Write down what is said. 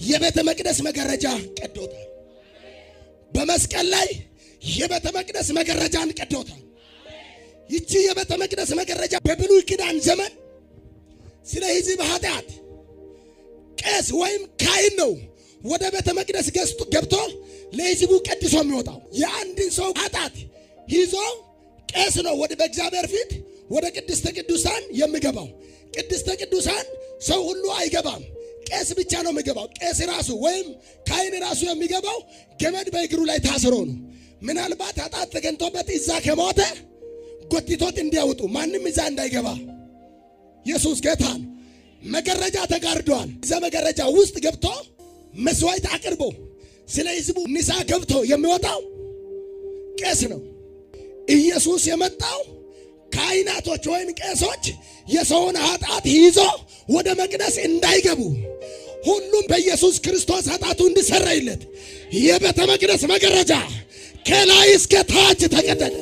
የቤተ መቅደስ መጋረጃ ቀዶታል። በመስቀል ላይ የቤተ መቅደስ መጋረጃን ቀዶታል። ይቺ የቤተ መቅደስ መጋረጃ በብሉይ ኪዳን ዘመን ስለ ሕዝብ ኃጢአት ቄስ ወይም ካህን ነው ወደ ቤተ መቅደስ ገብቶ ለሕዝቡ ቀድሶ የሚወጣው። የአንድን ሰው ኃጢአት ይዞ ቄስ ነው ወደ በእግዚአብሔር ፊት ወደ ቅድስተ ቅዱሳን የሚገባው። ቅድስተ ቅዱሳን ሰው ሁሉ አይገባም፣ ቄስ ብቻ ነው የሚገባው። ቄስ ራሱ ወይም ካህን ራሱ የሚገባው ገመድ በእግሩ ላይ ታስሮ ነው። ምናልባት ኃጢአት ተገኝቶበት እዛ ከሞተ ጎትቶት እንዲያወጡ ማንም እዛ እንዳይገባ። ኢየሱስ ጌታ ነው። መጋረጃ ተጋርዷል። እዛ መጋረጃ ውስጥ ገብቶ መስዋዕት አቅርቦ ስለ ሕዝቡ ንሳ ገብቶ የሚወጣው ቄስ ነው። ኢየሱስ የመጣው ካህናቶች ወይም ቄሶች የሰውን ኃጢአት ይዞ ወደ መቅደስ እንዳይገቡ ሁሉም በኢየሱስ ክርስቶስ ኃጢአቱ እንዲሰረይለት የቤተ መቅደስ መጋረጃ ከላይ እስከ ታች ተቀደደ።